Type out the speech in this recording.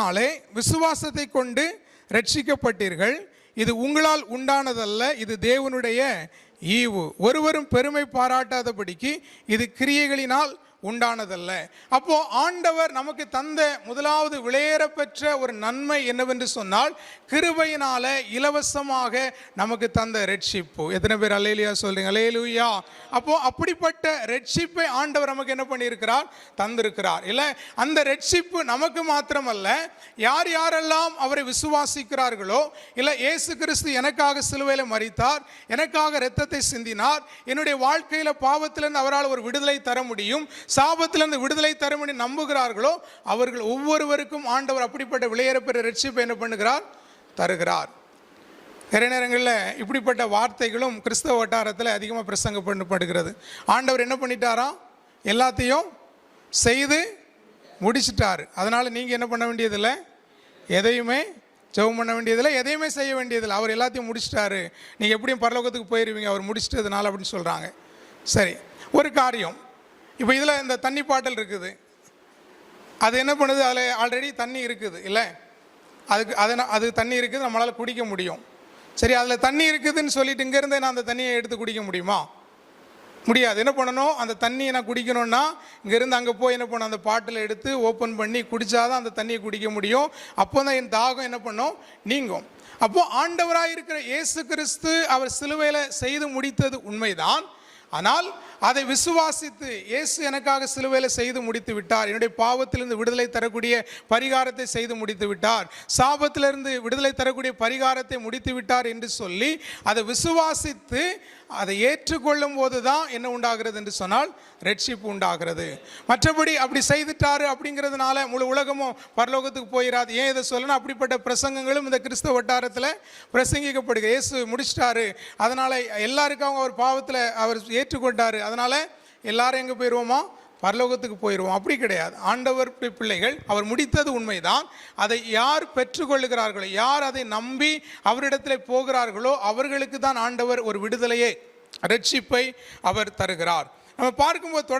நாளே விசுவாசத்தை கொண்டு ரட்சிக்கப்பட்டீர்கள். இது உங்களால் உண்டானதல்ல, இது தேவனுடைய ஈவு. ஒருவரும் பெருமை பாராட்டாதபடிக்கு இது கிரியைகளினால் உண்டானதல்ல. அப்போ ஆண்டவர் நமக்கு தந்த முதலாவது விலையேற பெற்ற ஒரு நன்மை என்னவென்று சொன்னால், கிருபையினால இலவசமாக நமக்கு தந்த ரட்சிப்பு. எத்தனை பேர் அல்லேலூயா சொல்றீங்க? அல்லேலூயா. அப்போ அப்படிப்பட்ட ரட்சிப்பை ஆண்டவர் நமக்கு என்ன பண்ணியிருக்கிறார்? தந்திருக்கிறார். இல்ல, அந்த ரட்சிப்பு நமக்கு மாத்திரமல்ல, யார் யாரெல்லாம் அவரை விசுவாசிக்கிறார்களோ, இல்ல இயேசு கிறிஸ்து எனக்காக சிலுவையில் மரித்தார், எனக்காக இரத்தத்தை சிந்தினார், என்னுடைய வாழ்க்கையில பாவத்திலிருந்து அவரால் ஒரு விடுதலை தர முடியும், சாபத்திலிருந்து விடுதலை தர முடியும் நம்புகிறார்களோ, அவர்கள் ஒவ்வொருவருக்கும் ஆண்டவர் அப்படிப்பட்ட விலையேற பெற்ற ரட்சிப்பை என்ன பண்ணுகிறார்? தருகிறார். நிறைய நேரங்களில் இப்படிப்பட்ட வார்த்தைகளும் கிறிஸ்தவ வட்டாரத்தில் அதிகமாக பிரசங்கப்படுகிறது. ஆண்டவர் என்ன பண்ணிட்டாராம்? எல்லாத்தையும் செய்து முடிச்சிட்டாரு. அதனால் நீங்கள் என்ன பண்ண வேண்டியதில்லை, எதையுமே ஜெபம் பண்ண வேண்டியதில்லை, எதையுமே செய்ய வேண்டியதில்லை. அவர் எல்லாத்தையும் முடிச்சிட்டாரு, நீங்கள் எப்படியும் பரலோகத்துக்கு போயிடுவீங்க அவர் முடிச்சிட்டதுனால அப்படின்னு சொல்கிறாங்க. சரி, ஒரு காரியம். இப்போ இதில் இந்த தண்ணி பாட்டில் இருக்குது, அது என்ன பண்ணுது? அதில் ஆல்ரெடி தண்ணி இருக்குது இல்லை, அது தண்ணி இருக்குது, நம்மளால் குடிக்க முடியும். சரி, அதில் தண்ணி இருக்குதுன்னு சொல்லிட்டு இங்கேருந்து நான் அந்த தண்ணியை எடுத்து குடிக்க முடியுமா? முடியாது. என்ன பண்ணணும்? அந்த தண்ணியை நான் குடிக்கணும்னா இங்கேருந்து அங்கே போய் என்ன பண்ணணும்? அந்த பாட்டில் எடுத்து ஓப்பன் பண்ணி குடித்தாதான் அந்த தண்ணியை குடிக்க முடியும். அப்போ தான் என் தாகம் என்ன பண்ணும்? நீங்கும். அப்போது ஆண்டவராக இருக்கிற இயேசு கிறிஸ்து அவர் சிலுவையில் செய்து முடித்தது உண்மைதான். ஆனால் அதை விசுவாசித்து, இயேசு எனக்காக சிலுவையில் செய்து முடித்து விட்டார், என்னுடைய பாவத்திலிருந்து விடுதலை தரக்கூடிய பரிகாரத்தை செய்து முடித்து விட்டார், சாபத்திலிருந்து விடுதலை தரக்கூடிய பரிகாரத்தை முடித்து விட்டார் என்று சொல்லி அதை விசுவாசித்து அதை ஏற்றுக்கொள்ளும் போது தான் என்ன உண்டாகிறது என்று சொன்னால் ரட்சிப்பு உண்டாகிறது. மற்றபடி அப்படி செய்துட்டாரு அப்படிங்கிறதுனால முழு உலகமும் பரலோகத்துக்கு போயிடாது. ஏன் இதை சொல்லணும்? அப்படிப்பட்ட பிரசங்கங்களும் இந்த கிறிஸ்தவ வட்டாரத்தில் பிரசங்கிக்கப்படுகிறது. இயேசு முடிச்சிட்டாரு, அதனால் எல்லாருக்கும் அவர் பாவத்தில் அவர் ஏற்றுக்கொண்டாரு, அதனால் எல்லாரும் எங்கே போயிடுவோமா? பரலோகத்துக்கு போயிடுவோம். அப்படி கிடையாது. ஆண்டவர் பிள்ளைகள் அவர் முடித்தது உண்மைதான். அதை யார் பெற்றுக்கொள்ளுகிறார்களோ, யார் அதை நம்பி அவரிடத்தில் போகிறார்களோ அவர்களுக்கு தான் ஆண்டவர் ஒரு விடுதலையை, ரட்சிப்பை அவர் தருகிறார். நம்ம பார்க்கும்போது